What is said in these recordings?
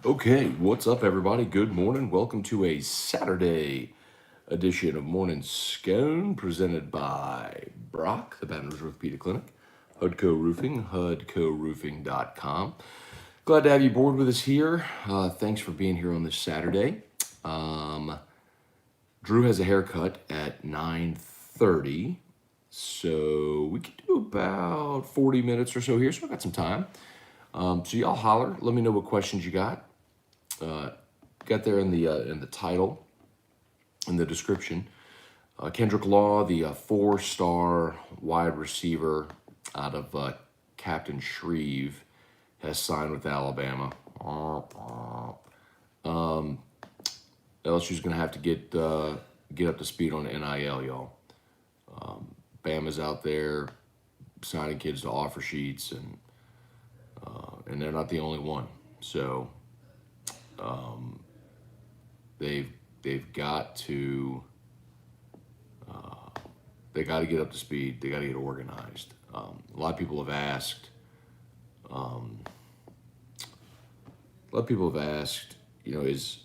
Okay, what's up, everybody? Good morning. Welcome to a Saturday edition of Morning Scone presented by Brock, the Baton Rouge Orthopedic Clinic, Hudco Roofing, hudcoroofing.com. Glad to have you aboard with us here. Thanks for being here on this Saturday. Drew has a haircut at 9:30, so we can do about 40 minutes or so here, so I got some time. So y'all holler. Let me know what questions you got. Got there in the title, in the description. Kendrick Law, the four-star wide receiver out of Captain Shreve, has signed with Alabama. LSU's going to have to get up to speed on NIL, y'all. Bama's out there signing kids to offer sheets, and they're not the only one. So they've got to get up to speed. They got to get organized. A lot of people have asked.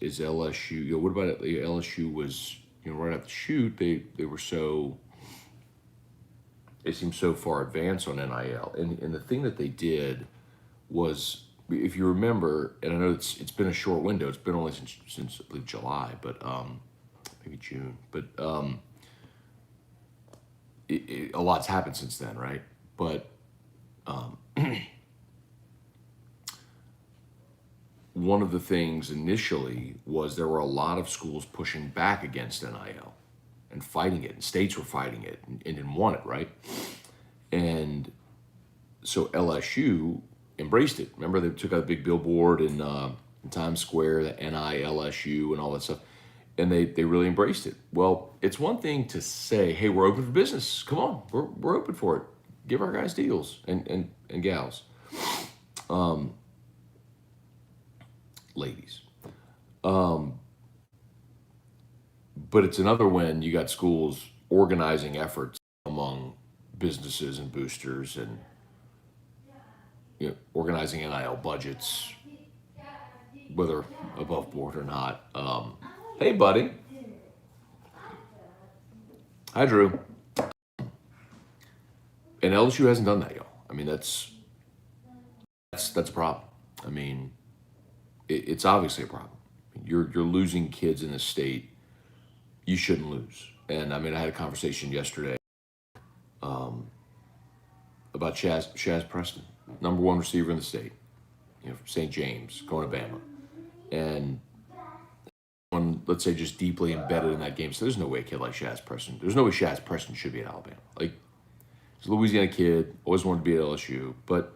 Is LSU? What about it? LSU was, right out the chute. They were so. They seemed so far advanced on NIL, and the thing that they did was, if you remember, and I know it's been a short window. It's been only since I believe July, but maybe June. But a lot's happened since then, right? But one of the things initially was there were a lot of schools pushing back against NIL and fighting it, and states were fighting it and didn't want it, right? And so LSU embraced it. Remember, they took out a big billboard in Times Square, the NIL LSU and all that stuff, and they really embraced it. Well, it's one thing to say, "Hey, we're open for business. Come on, we're open for it. Give our guys deals and gals, ladies." But it's another when you got schools organizing efforts among businesses and boosters and organizing NIL budgets, whether above board or not. Hey, buddy. Hi, Drew. And LSU hasn't done that, y'all. I mean, that's a problem. I mean, it's obviously a problem. You're losing kids in the state. You shouldn't lose. And I mean, I had a conversation yesterday about Shaz Preston, number one receiver in the state, from St. James, going to Bama, and one, let's say, just deeply embedded in that game. So there's no way a kid like Shaz Preston. There's no way Shaz Preston should be at Alabama. Like, he's a Louisiana kid, always wanted to be at LSU, but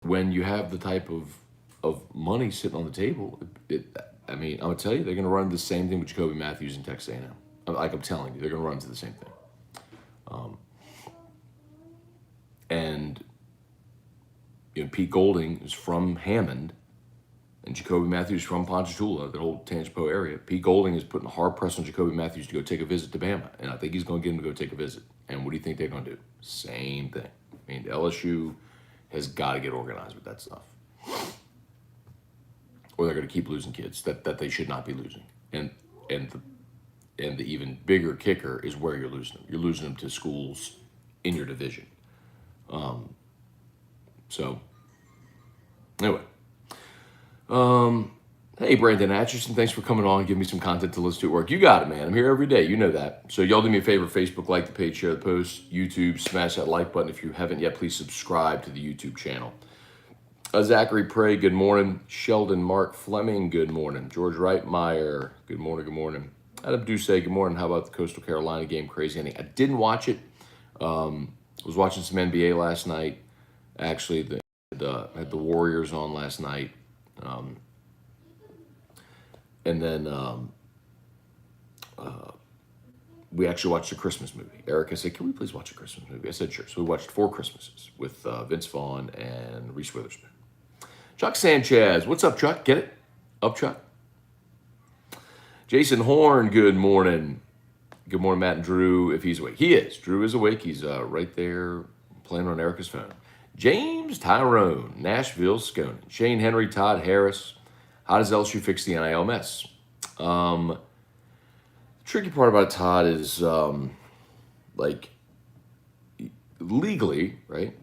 when you have the type of money sitting on the table, I'm gonna tell you, they're gonna run the same thing with Jacoby Matthews and Texas A&M. Like, I'm telling you, they're gonna run into the same thing. And Pete Golding is from Hammond, and Jacoby Matthews from Ponchatoula, the whole Tangipahoa area. Pete Golding is putting a hard press on Jacoby Matthews to go take a visit to Bama, and I think he's going to get him to go take a visit. And what do you think they're going to do? Same thing. I mean, LSU has got to get organized with that stuff, or they're going to keep losing kids that they should not be losing. And the even bigger kicker is where you're losing them. You're losing them to schools in your division. So anyway, hey, Brandon Atchison, thanks for coming on and giving me some content to listen to at work. You got it, man. I'm here every day. You know that. So y'all do me a favor, Facebook, like the page, share the post, YouTube, smash that like button. If you haven't yet, please subscribe to the YouTube channel. Zachary Prey, good morning. Sheldon Mark Fleming, good morning. George Reitmeyer, good morning. Adam Duce, good morning. How about the Coastal Carolina game? Crazy ending. I didn't watch it. Was watching some NBA last night. Actually, had the Warriors on last night. And then we actually watched a Christmas movie. Erica said, "Can we please watch a Christmas movie?" I said, "Sure." So we watched 4 Christmases with Vince Vaughn and Reese Witherspoon. Chuck Sanchez, what's up, Chuck? Get it? Up, Chuck. Jason Horn, good morning. Good morning, Matt and Drew, if he's awake. He is. Drew is awake. He's right there playing on Erica's phone. James Tyrone, Nashville, Scone. Shane Henry, Todd Harris, How does LSU fix the NIL mess? The tricky part about Todd is like legally, right?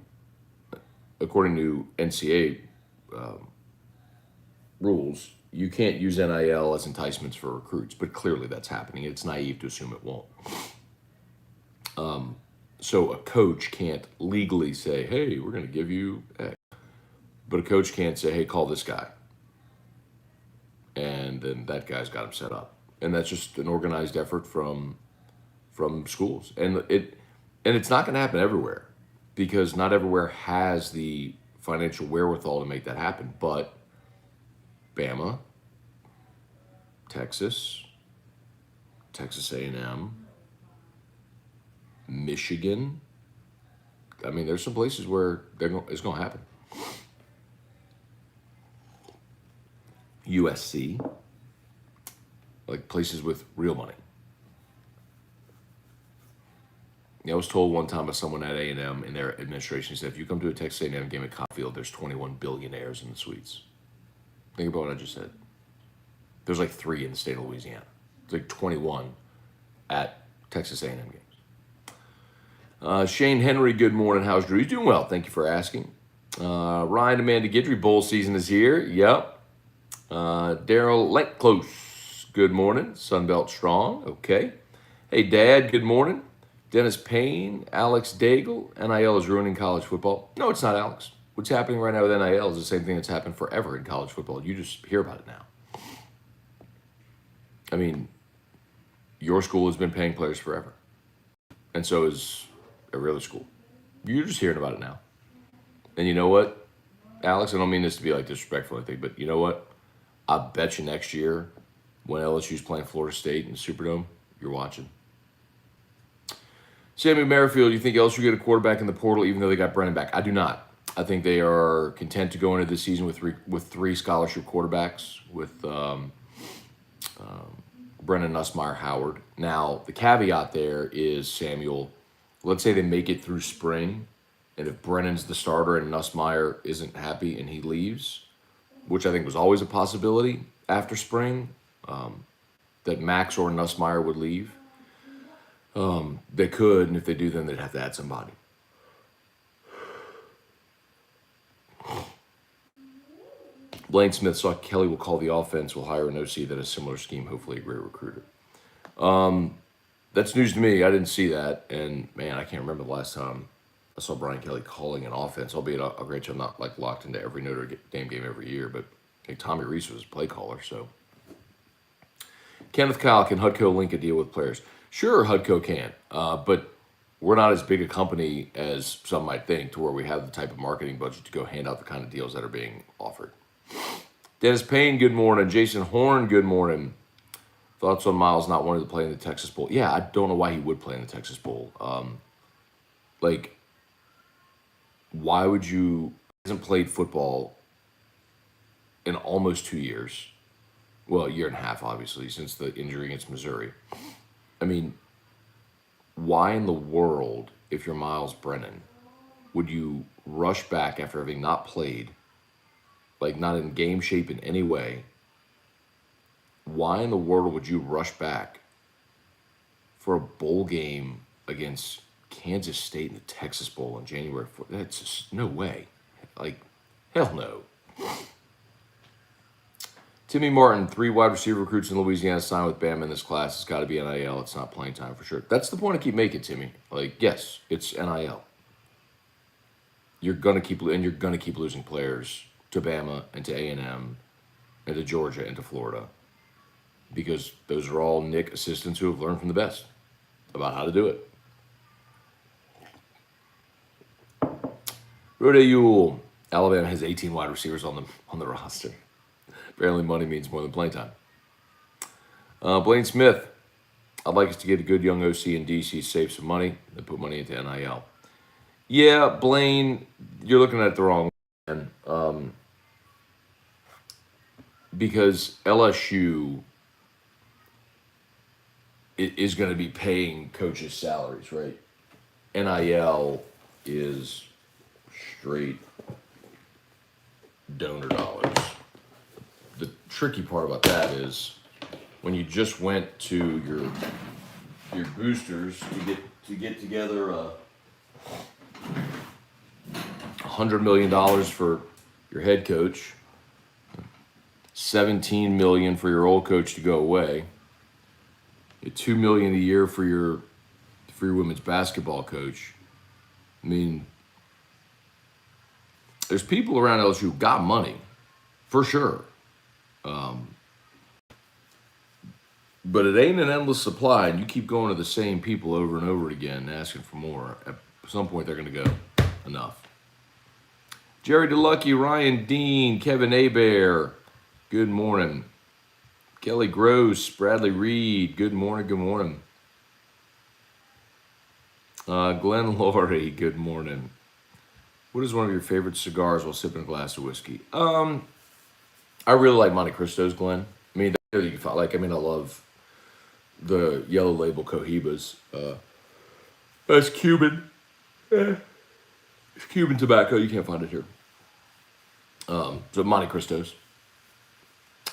According to NCAA rules, you can't use NIL as enticements for recruits, but clearly that's happening. It's naive to assume it won't. So a coach can't legally say, hey, we're going to give you X. But a coach can't say, hey, call this guy. And then that guy's got him set up. And that's just an organized effort from schools. And it's not going to happen everywhere because not everywhere has the financial wherewithal to make that happen. But Bama, Texas A&M, Michigan. I mean, there's some places where it's going to happen. USC, like places with real money. I was told one time by someone at A&M in their administration, he said, if you come to a Texas A&M game at Copfield, there's 21 billionaires in the suites. Think about what I just said. There's like 3 in the state of Louisiana. It's like 21 at Texas A&M games. Shane Henry, good morning. How's Drew? He's doing well. Thank you for asking. Ryan Amanda Guidry, bowl season is here. Yep. Daryl Lenclose, good morning. Sunbelt Strong. Okay. Hey, Dad, good morning. Dennis Payne, Alex Daigle, NIL is ruining college football. No, it's not, Alex. What's happening right now with NIL is the same thing that's happened forever in college football. You just hear about it now. I mean, your school has been paying players forever. And so is every other school. You're just hearing about it now. And you know what, Alex, I don't mean this to be like disrespectful or anything, but you know what? I bet you next year when LSU's playing Florida State in the Superdome, you're watching. Sammy Merrifield, you think LSU get a quarterback in the portal even though they got Brennan back? I do not. I think they are content to go into this season with 3 scholarship quarterbacks with Brennan, Nussmeier, Howard. Now, the caveat there is, Samuel, let's say they make it through spring, and if Brennan's the starter and Nussmeier isn't happy and he leaves, which I think was always a possibility after spring, that Max or Nussmeier would leave. They could, and if they do, then they'd have to add somebody. Blaine Smith saw Kelly will call the offense, will hire an OC that has a similar scheme, hopefully a great recruiter. That's news to me. I didn't see that, and man, I can't remember the last time I saw Brian Kelly calling an offense, albeit I'll grant you I'm not like locked into every Notre Dame game every year, but hey, Tommy Reese was a play caller, so. Kenneth Kyle, can Hudco link a deal with players? Sure, Hudco can, but we're not as big a company as some might think to where we have the type of marketing budget to go hand out the kind of deals that are being offered. Dennis Payne, good morning. Jason Horn, good morning. Thoughts on Miles not wanting to play in the Texas Bowl? Yeah, I don't know why he would play in the Texas Bowl. Why would you? He hasn't played football in almost 2 years. Well, a year and a half, obviously, since the injury against Missouri. I mean, why in the world, if you're Miles Brennan, would you rush back after having not played, like not in game shape in any way? Why in the world would you rush back for a bowl game against Kansas State in the Texas Bowl on January 4th? That's just no way. Like, hell no. Timmy Martin, 3 wide receiver recruits in Louisiana signed with Bama in this class. It's got to be NIL. It's not playing time for sure. That's the point I keep making, Timmy. Like, yes, it's NIL. You're gonna keep losing players to Bama and to A&M and to Georgia and to Florida because those are all Nick assistants who have learned from the best about how to do it. Rode Ewell, Alabama has 18 wide receivers on the roster. Apparently money means more than playing time. Blaine Smith, I'd like us to get a good young OC in DC, save some money, and put money into NIL. Yeah, Blaine, you're looking at it the wrong way, man. Because LSU is going to be paying coaches' salaries, right? NIL is straight donor dollars. The tricky part about that is when you just went to your boosters to get together $100 million for your head coach, $17 million for your old coach to go away, $2 million a year for your women's basketball coach. I mean, there's people around LSU who got money, for sure. But it ain't an endless supply, and you keep going to the same people over and over again asking for more. At some point, they're going to go, enough. Jerry DeLucky, Ryan Dean, Kevin Abear, good morning. Kelly Gross, Bradley Reed, good morning, good morning. Glenn Laurie, good morning. What is one of your favorite cigars while sipping a glass of whiskey? I really like Monte Cristos, Glenn. I mean, I love the yellow label Cohibas. That's Cuban. It's Cuban tobacco. You can't find it here. So Monte Cristos.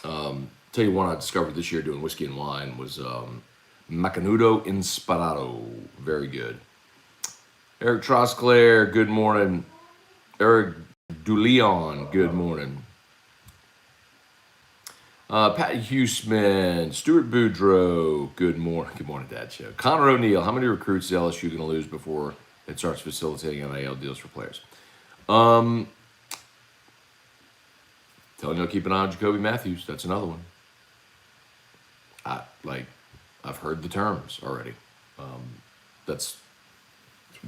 Tell you one I discovered this year doing whiskey and wine was Macanudo Inspirado. Very good. Eric Trosclair, good morning. Eric Duleon, good morning. Pat Huseman, Stuart Boudreau, good morning. Good morning, Dad Show. Connor O'Neill, how many recruits is LSU going to lose before it starts facilitating NIL deals for players? Telling you, keep an eye on Jacoby Matthews. That's another one. I've heard the terms already. That's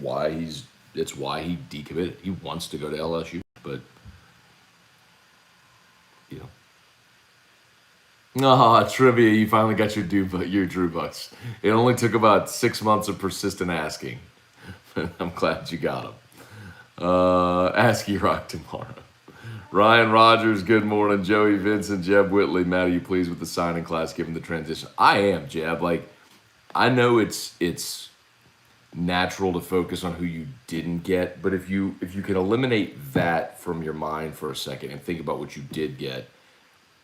why he decommitted. He wants to go to LSU, but you know. Trivia, you finally got your Drew Bucks. It only took about 6 months of persistent asking. I'm glad you got him. Asky Rock tomorrow. Ryan Rogers, good morning. Joey Vincent, Jeb Whitley. Matt, are you pleased with the signing class given the transition? I am, Jeb. I know it's natural to focus on who you didn't get, but if you can eliminate that from your mind for a second and think about what you did get,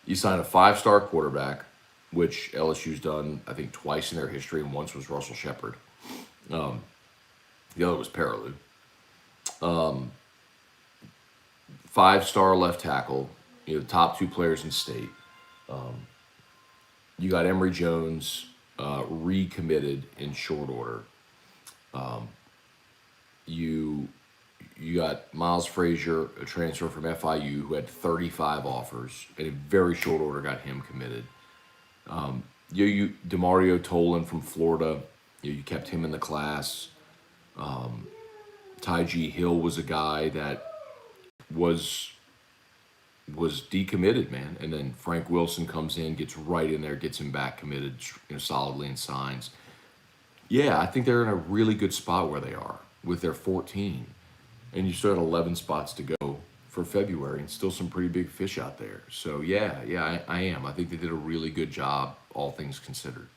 you signed a 5-star quarterback, which LSU's done, I think, twice in their history, and once was Russell Shepard. The other was Paraloo. 5-star left tackle, the top 2 players in state. You got Emory Jones recommitted in short order. You got Miles Frazier, a transfer from FIU, who had 35 offers, and in very short order got him committed. You DeMario Tolan from Florida, you kept him in the class. Ty G. Hill was a guy that was decommitted, man. And then Frank Wilson comes in, gets right in there, gets him back committed solidly and signs. Yeah, I think they're in a really good spot where they are with their 14. And you still had 11 spots to go for February and still some pretty big fish out there. So, yeah, I am. I think they did a really good job, all things considered.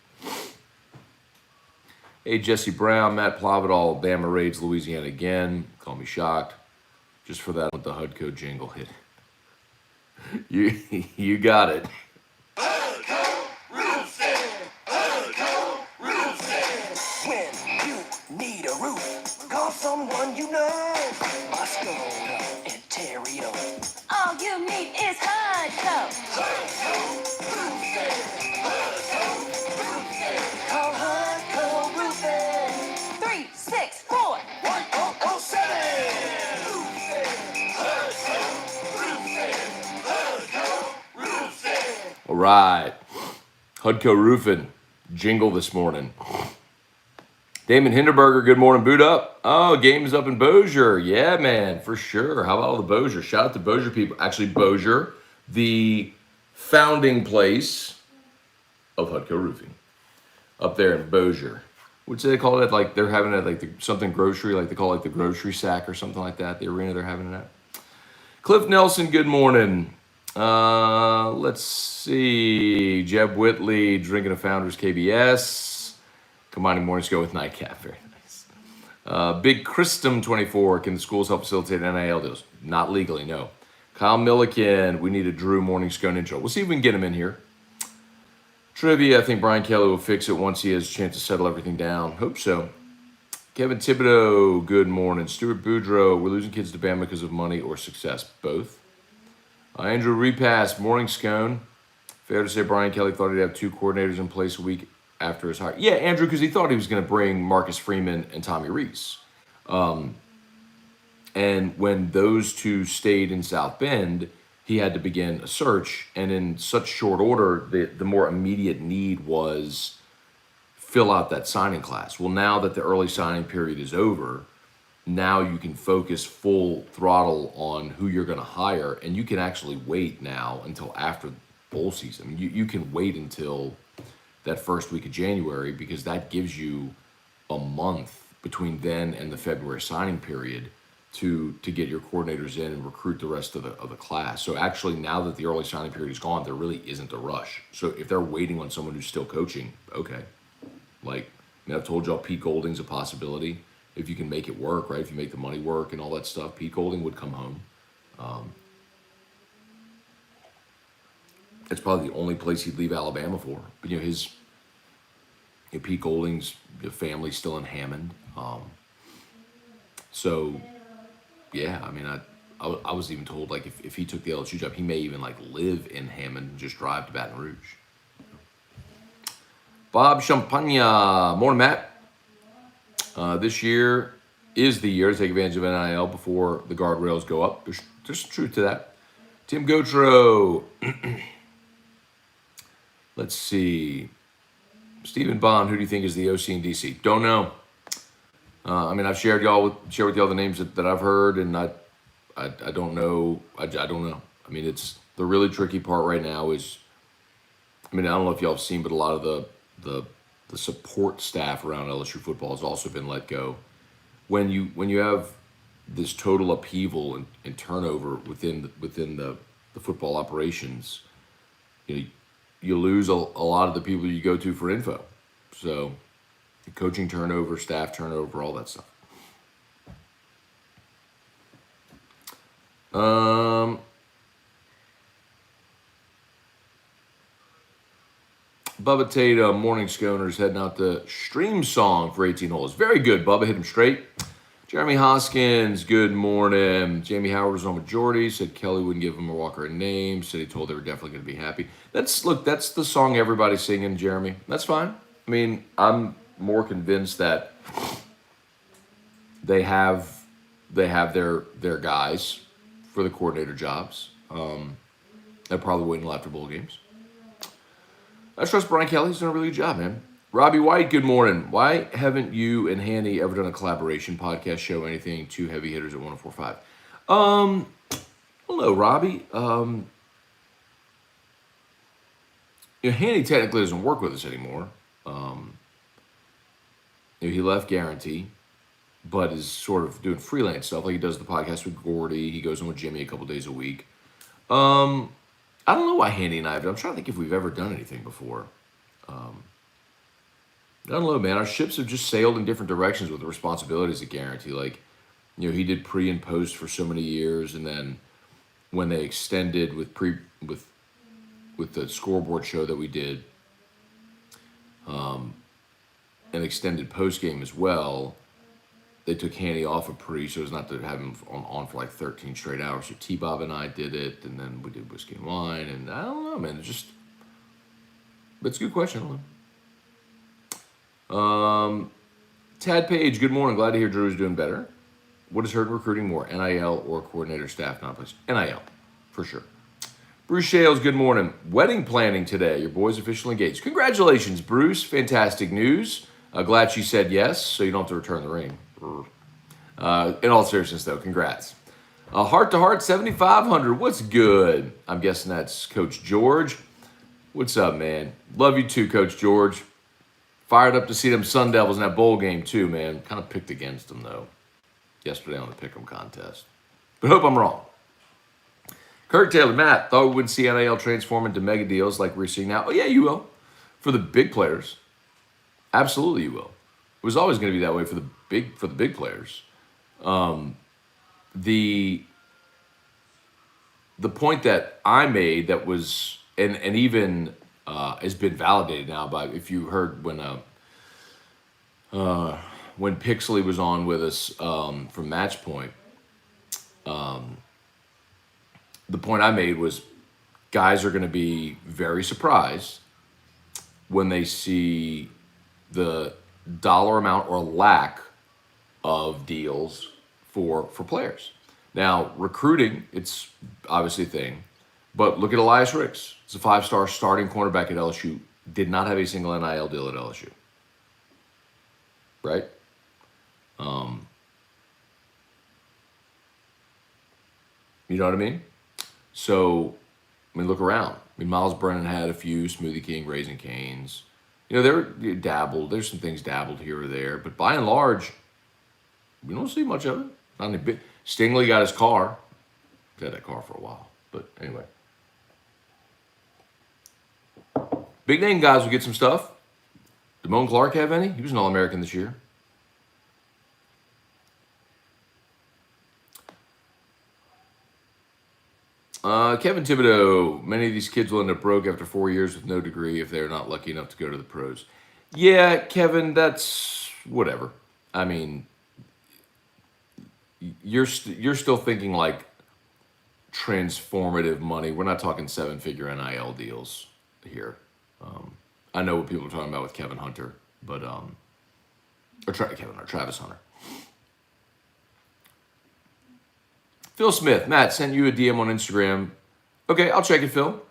Hey, Jesse Brown, Matt Plavidal, Bama raids Louisiana again. Call me shocked. Just for that with the HUDCO jingle hit. You got it. HUDCO roofing. HUDCO roofing. When you need a roof, call someone you know. Scone and Terrio. All you need is HUDCO. HUDCO roofing. HUDCO roofing. Call HUDCO roofing. 364 1007. All right. HUDCO roofing jingle this morning. Damon Hinderberger, good morning. Boot up. Oh, game is up in Bossier. Yeah, man, for sure. How about all the Bossier? Shout out to Bossier people. Actually, Bossier, the founding place of HUDCO roofing. Up there in Bossier. What's they call it? Like they're having it like something grocery, like they call it like the grocery sack or something like that. The arena they're having it at. Cliff Nelson, good morning. Let's see. Jeb Whitley, drinking a Founders KBS. Combining mornings go with nightcap. Very nice. Big Christum 24. Can the schools help facilitate NIL deals? Not legally, no. Kyle Milliken, we need a Drew Morning Scone intro. We'll see if we can get him in here. Trivia, I think Brian Kelly will fix it once he has a chance to settle everything down. Hope so. Kevin Thibodeau, good morning. Stuart Boudreau, we're losing kids to Bama because of money or success. Both. Andrew Repass, morning Scone. Fair to say Brian Kelly thought he'd have 2 coordinators in place a week after his hire. Yeah, Andrew, because he thought he was going to bring Marcus Freeman and Tommy Rees. And when those 2 stayed in South Bend, he had to begin a search. And in such short order, the more immediate need was fill out that signing class. Well, now that the early signing period is over, now you can focus full throttle on who you're going to hire. And you can actually wait now until after bowl season. I mean, you can wait until that first week of January because that gives you a month between then and the February signing period to get your coordinators in and recruit the rest of the class. So actually, now that the early signing period is gone, there really isn't a rush. So if they're waiting on someone who's still coaching, okay. Like, I mean, I've told y'all Pete Golding's a possibility. If you can make it work, right? If you make the money work and all that stuff, Pete Golding would come home. It's probably the only place he'd leave Alabama for. But, Pete Golding's family's still in Hammond. So, yeah, I mean, I was even told, like, if he took the LSU job, he may even, like, live in Hammond and just drive to Baton Rouge. Bob Champagne, morning, Matt. This year is the year to take advantage of NIL before the guardrails go up. There's truth to that. Tim Gautreau. Let's see. Stephen Bond, who do you think is the OC in DC? Don't know. I mean, I've shared with y'all the names that I've heard, and I don't know. I don't know. I mean, it's the really tricky part right now is, I mean, I don't know if y'all have seen, but a lot of the support staff around LSU football has also been let go. When you have this total upheaval and turnover within the football operations, you lose a lot of the people you go to for info. So, coaching turnover, staff turnover, all that stuff. Bubba Tatum, morning Sconers, heading out to Stream Song for 18 holes. Very good, Bubba. Hit him straight. Jeremy Hoskins, good morning. Jamie Howard was on majority. Said Kelly wouldn't give him a Walker a name. Said he told they were definitely going to be happy. That's the song everybody's singing, Jeremy. That's fine. I mean, I'm more convinced that they have their guys for the coordinator jobs. They're probably waiting until after bowl games. I trust Brian Kelly. He's done a really good job, man. Robbie White, good morning. Why haven't you and Hanny ever done a collaboration podcast show, anything, 2 heavy hitters at 104.5? Hello, Robbie. Hanny technically doesn't work with us anymore. He left Guarantee, but is sort of doing freelance stuff. Like he does the podcast with Gordy. He goes in with Jimmy a couple days a week. I don't know why Handy and I have done. I'm trying to think if we've ever done anything before. I don't know, man. Our ships have just sailed in different directions with the responsibilities at Guarantee. Like, he did pre and post for so many years, and then when they extended with the scoreboard show that we did, an extended post game as well, they took Hanny off of pre, so as not to have him on for like 13 straight hours. So T-Bob and I did it, and then we did Whiskey and Wine, and I don't know, man. It's a good question. I don't know. Tad Page, good morning. Glad to hear Drew is doing better. What is hurt in recruiting more, NIL or coordinator staff not place? NIL, for sure. Bruce Shales, good morning. Wedding planning today. Your boy's officially engaged. Congratulations, Bruce. Fantastic news. Glad she said yes, so you don't have to return the ring. In all seriousness, though, congrats. Heart to Heart 7,500. What's good? I'm guessing that's Coach George. What's up, man? Love you too, Coach George. Fired up to see them Sun Devils in that bowl game too, man. Kind of picked against them, though, yesterday on the Pick'em contest. But hope I'm wrong. Kurt Taylor, Matt, thought we would see NIL transform into mega deals like we're seeing now. Oh, yeah, you will. For the big players. Absolutely you will. It was always going to be that way for the big players. the point that I made that was, and even has been validated now by, if you heard when Pixley was on with us from Match Point, the point I made was guys are going to be very surprised when they see the dollar amount or lack of deals for players. Now, recruiting, it's obviously a thing, but look at Elias Ricks. He's a 5-star starting cornerback at LSU. Did not have a single NIL deal at LSU. Right? You know what I mean? So, I mean, look around. I mean, Miles Brennan had a few, Smoothie King, Raising Cane's. You know, they dabbled. There's some things dabbled here or there, but by and large, we don't see much of it. Not any big. Stingley got his car. He's had that car for a while, but anyway. Big name guys will get some stuff. Damone Clark have any? He was an All-American this year. Kevin Thibodeau, many of these kids will end up broke after 4 years with no degree if they're not lucky enough to go to the pros. Yeah, Kevin, that's whatever. I mean, you're still thinking like transformative money. We're not talking 7-figure NIL deals here. I know what people are talking about with Kevin Hunter, but Travis Hunter. Phil Smith, Matt sent you a DM on Instagram. Okay, I'll check it, Phil.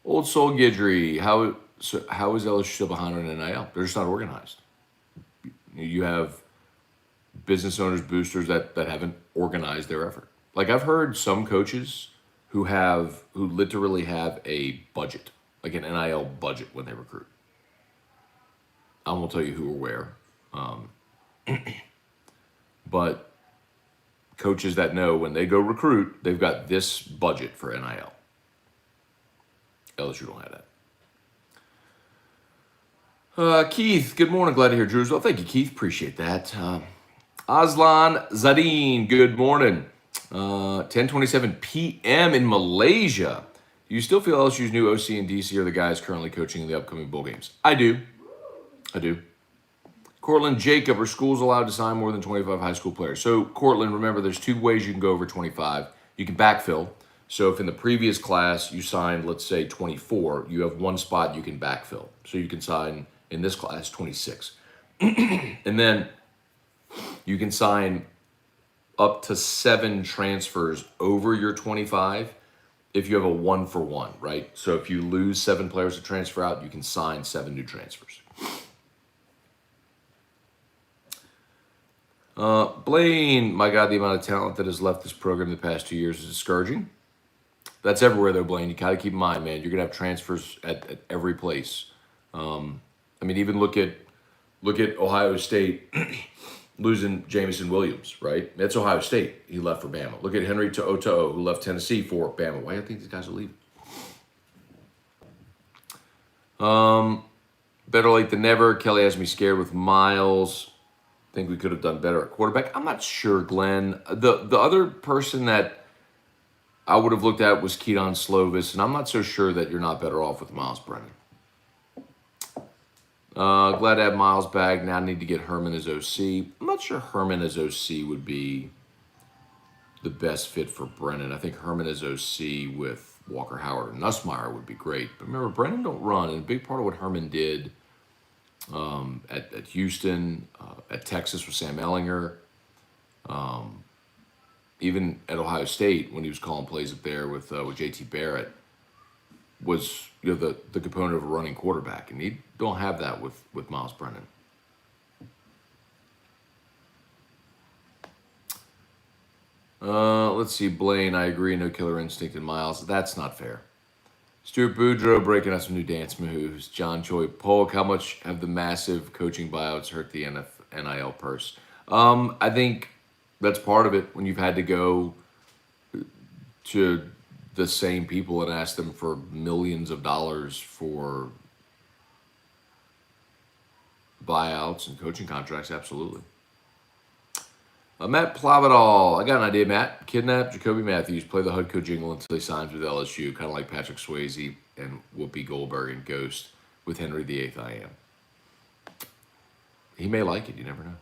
Old Soul Guidry, how is LSU still behind on NIL? They're just not organized. You have business owners, boosters that haven't organized their effort. Like I've heard some coaches who literally have a budget, like an NIL budget when they recruit. I won't tell you who or where, but coaches that know when they go recruit, they've got this budget for NIL. LSU don't have that. Keith, good morning. Glad to hear Drew's. Well, thank you, Keith. Appreciate that. Aslan Zadine, good morning. 10:27 p.m. in Malaysia. Do you still feel LSU's new OC and DC are the guys currently coaching in the upcoming bowl games? I do. Cortland Jacob, are schools allowed to sign more than 25 high school players? So, Cortland, remember, there's 2 ways you can go over 25. You can backfill. So, if in the previous class you signed, let's say, 24, you have 1 spot you can backfill. So, you can sign, in this class, 26. And then you can sign up to 7 transfers over your 25 if you have a 1-for-1, right? So, if you lose 7 players to transfer out, you can sign 7 new transfers. Blaine, my God, the amount of talent that has left this program the past 2 years is discouraging. That's everywhere, though, Blaine. You got to keep in mind, man, you're going to have transfers at every place. I mean, even look at Ohio State losing Jamison Williams, right? That's Ohio State. He left for Bama. Look at Henry To'o, who left Tennessee for Bama. Why do you think these guys are leaving? Better late than never. Kelly has me scared with Miles. Think we could have done better at quarterback. I'm not sure, Glenn. The other person that I would have looked at was Keaton Slovis, and I'm not so sure that you're not better off with Miles Brennan. Glad to have Miles back. Now I need to get Herman as OC. I'm not sure Herman as OC would be the best fit for Brennan. I think Herman as OC with Walker Howard and Nussmeier would be great. But remember, Brennan don't run, and a big part of what Herman did at Houston, at Texas with Sam Ehlinger, even at Ohio State when he was calling plays up there with JT Barrett, was the component of a running quarterback, and you don't have that with Miles Brennan. Let's see, Blaine, I agree, no killer instinct in Miles. That's not fair. Stuart Boudreaux breaking out some new dance moves. John Choi Polk, how much have the massive coaching buyouts hurt the NIL purse? I think that's part of it when you've had to go to the same people and ask them for millions of dollars for buyouts and coaching contracts. Absolutely. Matt Plavidal. I got an idea, Matt. Kidnap Jacoby Matthews, play the HUDCO jingle until he signs with LSU, kind of like Patrick Swayze and Whoopi Goldberg and Ghost with Henry VIII I Am. He may like it. You never know.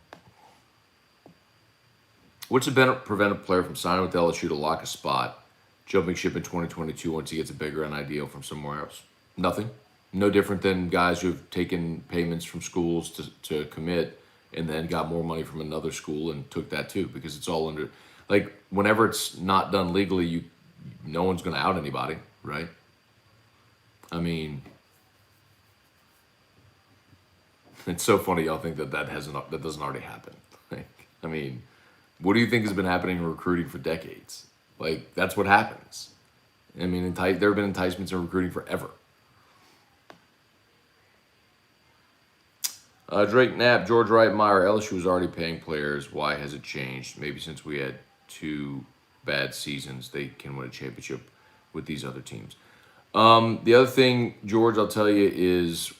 What's to prevent a player from signing with LSU to lock a spot, jumping ship in 2022 once he gets a bigger NIL from somewhere else? Nothing. No different than guys who've taken payments from schools to commit and then got more money from another school and took that too, because it's all under, like, whenever it's not done legally, no one's going to out anybody, right? I mean, it's so funny y'all think that that doesn't already happen. Like, I mean, what do you think has been happening in recruiting for decades? Like, that's what happens. I mean, there have been enticements in recruiting forever. Drake Knapp, George Wright Meyer, LSU was already paying players. Why has it changed? Maybe since we had 2 bad seasons, they can win a championship with these other teams. The other thing, George, I'll tell you is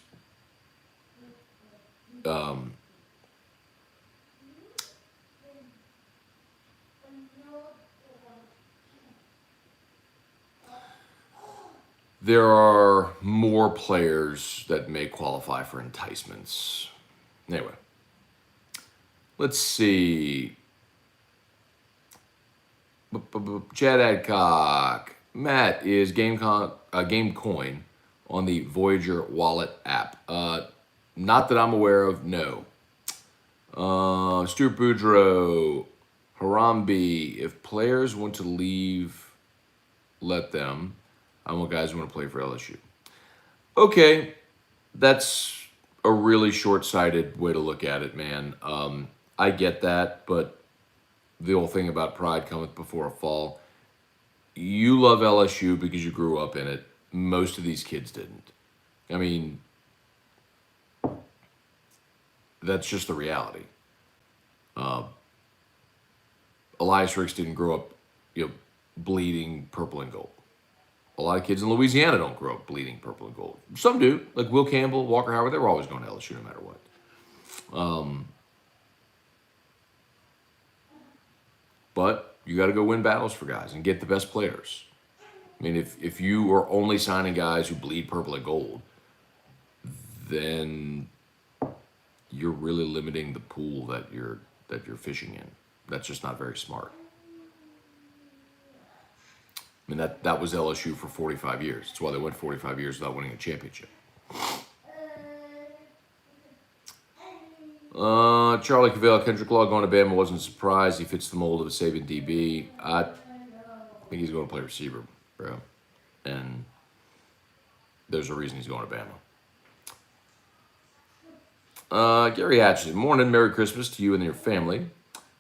there are more players that may qualify for enticements. Anyway, let's see. Chad Adcock. Matt, is GameCoin on the Voyager wallet app? Not that I'm aware of, no. Stuart Boudreau. Harambe. If players want to leave, let them. I want guys who want to play for LSU. Okay, that's a really short-sighted way to look at it, man. I get that, but the whole thing about pride cometh before a fall. You love LSU because you grew up in it. Most of these kids didn't. I mean, that's just the reality. Elias Ricks didn't grow up, bleeding purple and gold. A lot of kids in Louisiana don't grow up bleeding purple and gold. Some do, like Will Campbell, Walker Howard. They were always going to LSU no matter what. But you got to go win battles for guys and get the best players. I mean, if you are only signing guys who bleed purple and gold, then you're really limiting the pool that you're fishing in. That's just not very smart. I mean, that was LSU for 45 years. That's why they went 45 years without winning a championship. Charlie Cavell, Kendrick Law going to Bama wasn't surprised. He fits the mold of a Saban DB. I think he's going to play receiver, bro. And there's a reason he's going to Bama. Gary Hatchett, morning, Merry Christmas to you and your family.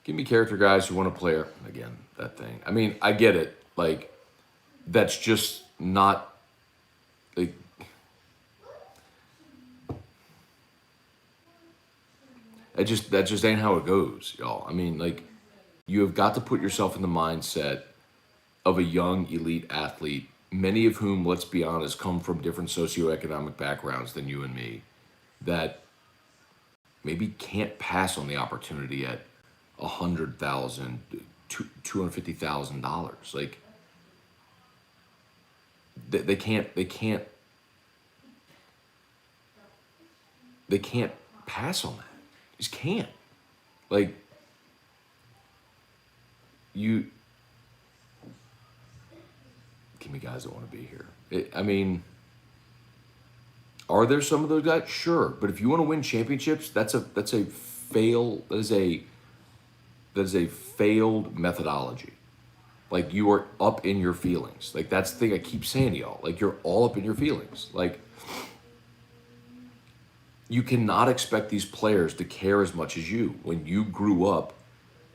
Give me character guys who want to play. Again, that thing. I mean, I get it. Like, that's just not, like, that just ain't how it goes, y'all. I mean, like, you have got to put yourself in the mindset of a young elite athlete, many of whom, let's be honest, come from different socioeconomic backgrounds than you and me, that maybe can't pass on the opportunity at $100,000, $250,000. Like, they can't pass on that. Just can't. Like, give me guys that want to be here. I mean, are there some of those guys? Sure, but if you want to win championships, that is a failed methodology. Like, you are up in your feelings. Like, that's the thing I keep saying to y'all. Like, you're all up in your feelings. Like, you cannot expect these players to care as much as you when you grew up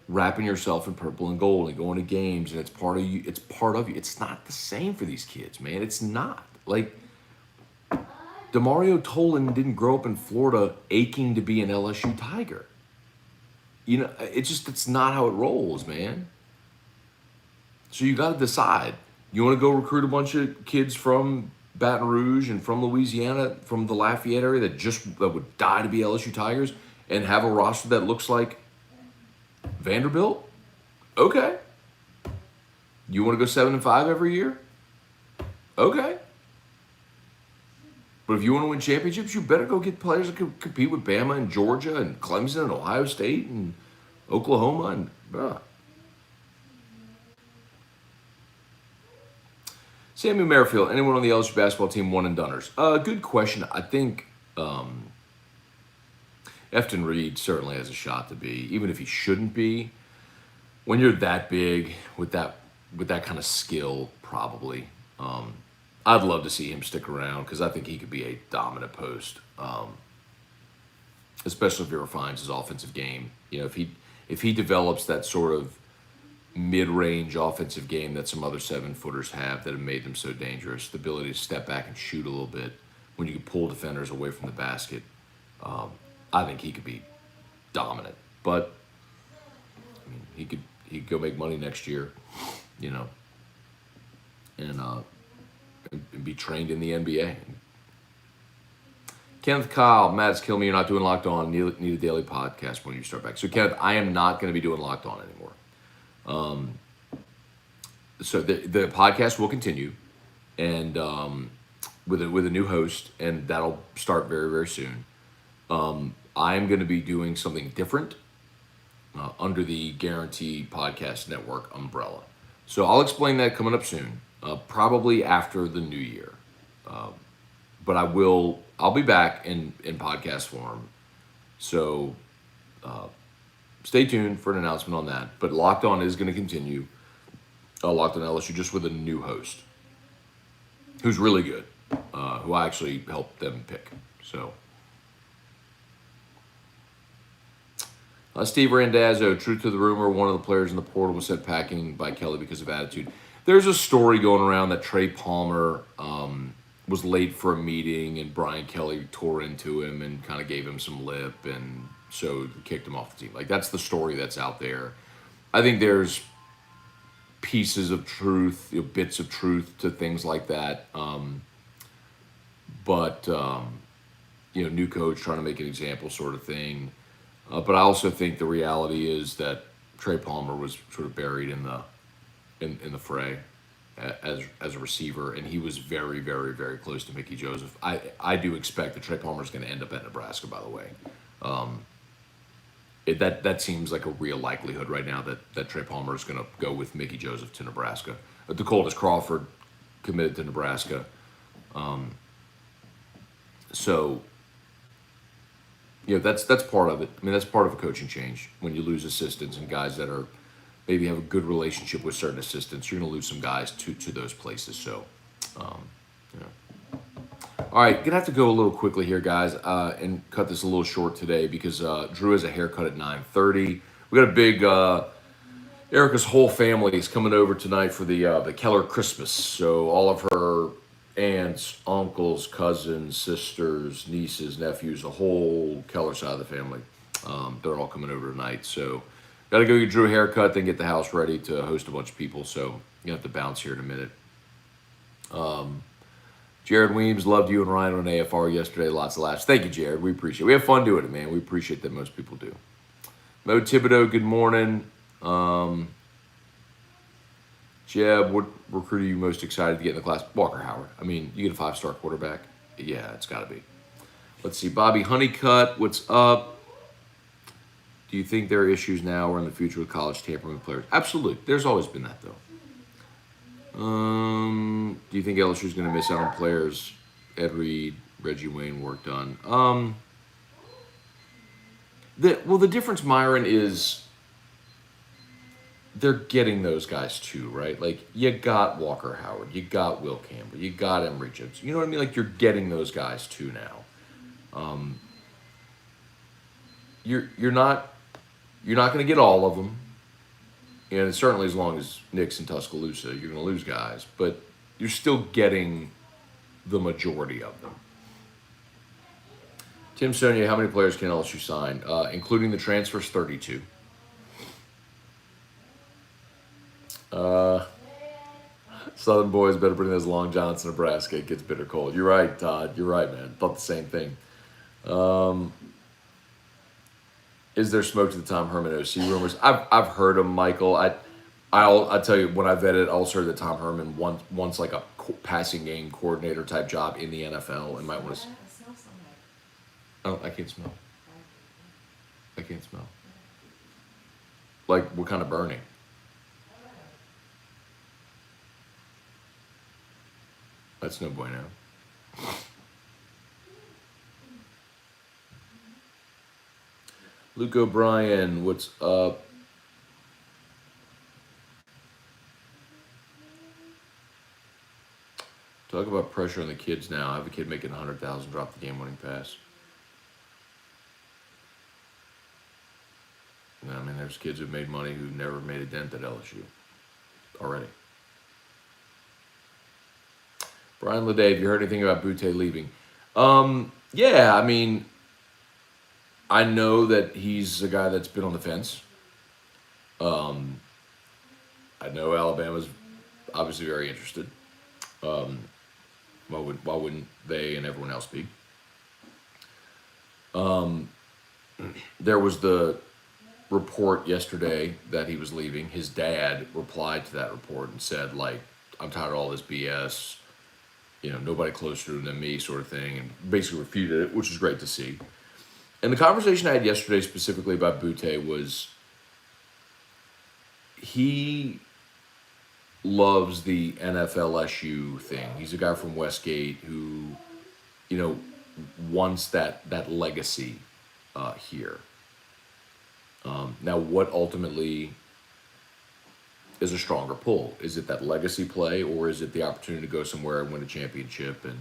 wrapping yourself in purple and gold and going to games, and it's part of you. It's part of you. It's not the same for these kids, man. It's not. Like, DeMario Tolan didn't grow up in Florida aching to be an LSU Tiger. It's not how it rolls, man. So you got to decide. You want to go recruit a bunch of kids from Baton Rouge and from Louisiana, from the Lafayette area that would die to be LSU Tigers, and have a roster that looks like Vanderbilt? Okay. You want to go 7-5 every year? Okay. But if you want to win championships, you better go get players that can compete with Bama and Georgia and Clemson and Ohio State and Oklahoma and Samuel Merrifield, anyone on the LSU basketball team one and doneers? Good question. I think Efton Reed certainly has a shot to be, even if he shouldn't be. When you're that big with that kind of skill, probably. I'd love to see him stick around because I think he could be a dominant post, especially if he refines his offensive game. You know, if he develops that sort of mid-range offensive game that some other 7-footers have that have made them so dangerous, the ability to step back and shoot a little bit when you can pull defenders away from the basket, I think he could be dominant. But I mean, he could go make money next year, you know, and be trained in the NBA. Kenneth Kyle, Matt's killing me. You're not doing Locked On. Need a daily podcast when you start back. So Kenneth, I am not going to be doing Locked On anymore. So the podcast will continue, and with a new host, and that'll start very, very soon. I'm going to be doing something different under the Guarantee Podcast Network umbrella. So I'll explain that coming up soon, probably after the new year. But I'll be back in podcast form. So stay tuned for an announcement on that. But Locked On is going to continue. Locked On LSU, just with a new host who's really good, who I actually helped them pick. So, Steve Randazzo, truth to the rumor, one of the players in the portal was sent packing by Kelly because of attitude. There's a story going around that Trey Palmer was late for a meeting and Brian Kelly tore into him and kind of gave him some lip and so kicked him off the team. Like, that's the story that's out there. I think there's pieces of truth, bits of truth to things like that. But new coach trying to make an example sort of thing. But I also think the reality is that Trey Palmer was sort of buried in the fray as a receiver, and he was very, very, very close to Mickey Joseph. I do expect that Trey Palmer is going to end up at Nebraska, by the way. That seems like a real likelihood right now that Trey Palmer is going to go with Mickey Joseph to Nebraska. Dakotas Crawford committed to Nebraska. So, that's part of it. I mean, that's part of a coaching change. When you lose assistants and guys that are maybe have a good relationship with certain assistants, you're going to lose some guys to those places. So, All right, going to have to go a little quickly here, guys, and cut this a little short today because Drew has a haircut at 9:30. We got a big Erica's whole family is coming over tonight for the Keller Christmas. So all of her aunts, uncles, cousins, sisters, nieces, nephews, the whole Keller side of the family, they're all coming over tonight. So got to go get Drew a haircut, then get the house ready to host a bunch of people. So you have to bounce here in a minute. Jared Weems, loved you and Ryan on AFR yesterday. Lots of laughs. Thank you, Jared. We appreciate it. We have fun doing it, man. We appreciate that most people do. Mo Thibodeau, good morning. Jeb, what recruit are you most excited to get in the class? Walker Howard. I mean, you get a 5-star quarterback. Yeah, it's got to be. Let's see. Bobby Honeycutt, what's up? Do you think there are issues now or in the future with college tampering with players? Absolutely. There's always been that, though. Do you think LSU is going to miss out on players? Ed Reed, Reggie Wayne work done. The difference, Myron, is they're getting those guys too, right? Like, you got Walker Howard, you got Will Campbell, you got Emory Jones. You know what I mean? Like, you're getting those guys too now. You're not going to get all of them. And certainly as long as Nick's in Tuscaloosa, you're going to lose guys. But you're still getting the majority of them. Tim Sonia, how many players can LSU sign? Including the transfers, 32. Southern boys better bring those long johns to Nebraska. It gets bitter cold. You're right, Todd. You're right, man. Thought the same thing. Is there smoke to the Tom Herman OC rumors? I've heard them, Michael. I'll tell you, when I vetted, I also heard that Tom Herman wants like a passing game coordinator type job in the NFL and might want to. Oh, I can't smell. I can't smell. Like, what kind of burning? That's no bueno. Luke O'Brien, what's up? Talk about pressure on the kids now. I have a kid making $100,000 drop the game-winning pass. I mean, there's kids who've made money who've never made a dent at LSU already. Brian Leday, have you heard anything about Butte leaving? Yeah, I mean, I know that he's a guy that's been on the fence. I know Alabama's obviously very interested. Why wouldn't they and everyone else be? There was the report yesterday that he was leaving. His dad replied to that report and said, like, I'm tired of all this BS. You know, nobody closer than me, sort of thing, and basically refuted it, which is great to see. And the conversation I had yesterday specifically about Butte was he loves the NFLSU thing. He's a guy from Westgate who, you know, wants that legacy here. Now, what ultimately is a stronger pull? Is it that legacy play, or is it the opportunity to go somewhere and win a championship and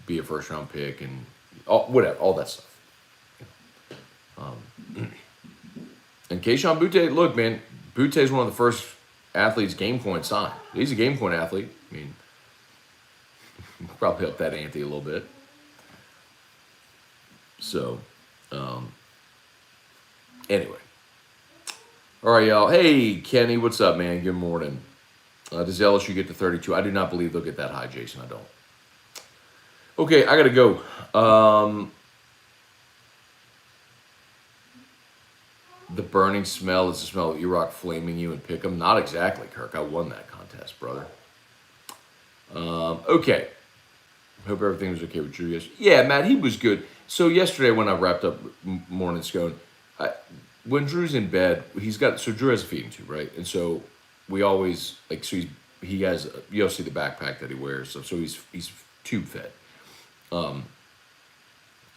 be a first-round pick and whatever, all that stuff? And Kayshon Butte, look, man, Butte is one of the first athletes Game Point signed. He's a Game Point athlete. I mean, probably up that ante a little bit. So, anyway. All right, y'all. Hey, Kenny, what's up, man? Good morning. Does LSU get to 32? I do not believe they'll get that high, Jason. I don't. Okay, I got to go. The burning smell is the smell of E-Rock flaming you and pick 'em. Not exactly, Kirk. I won that contest, brother. Okay. Hope everything was okay with Drew yesterday. Yeah, Matt, he was good. So yesterday when I wrapped up morning scone, when Drew's in bed, Drew has a feeding tube, right? And so we always, like, so he has, you'll see the backpack that he wears, so he's tube fed.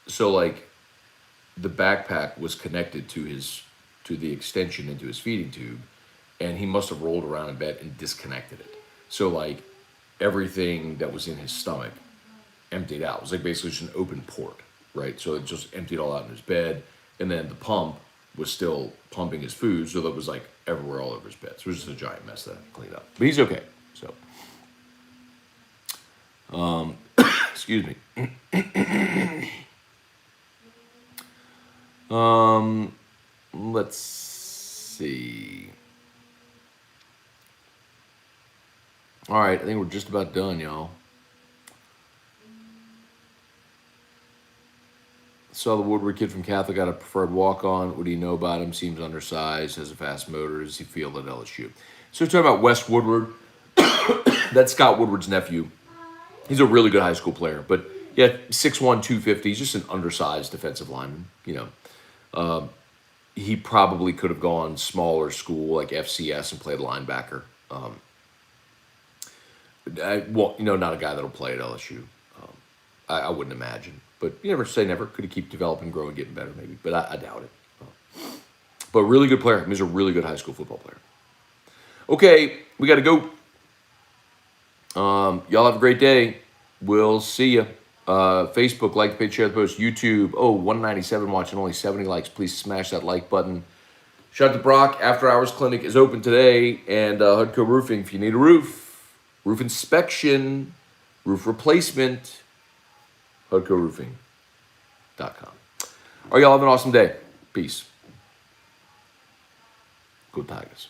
So like the backpack was connected to the extension into his feeding tube, and he must have rolled around in bed and disconnected it. So like everything that was in his stomach emptied out. It was like basically just an open port, right? So it just emptied all out in his bed, and then the pump was still pumping his food, so that was like everywhere all over his bed. So it was just a giant mess that I had to clean up. But he's okay. So, excuse me. Let's see. All right, I think we're just about done, y'all. Saw the Woodward kid from Catholic got a preferred walk-on. What do you know about him? Seems undersized, has a fast motor. Does he feel at LSU? So we're talking about Wes Woodward. That's Scott Woodward's nephew. He's a really good high school player, but yeah, 6'1", 250. He's just an undersized defensive lineman. You know, he probably could have gone smaller school like FCS and played linebacker. Not a guy that'll play at LSU. I wouldn't imagine. But you never say never. Could he keep developing, growing, getting better maybe? But I doubt it. But really good player. He's a really good high school football player. Okay, we got to go. Y'all have a great day. We'll see you. Facebook, like the page, share the post. YouTube, 197 watching, only 70 likes. Please smash that like button. Shout out to Brock. After Hours Clinic is open today. And Hudco Roofing, if you need a roof inspection, roof replacement, HudcoRoofing.com. All right, y'all have an awesome day. Peace. Go Tigers.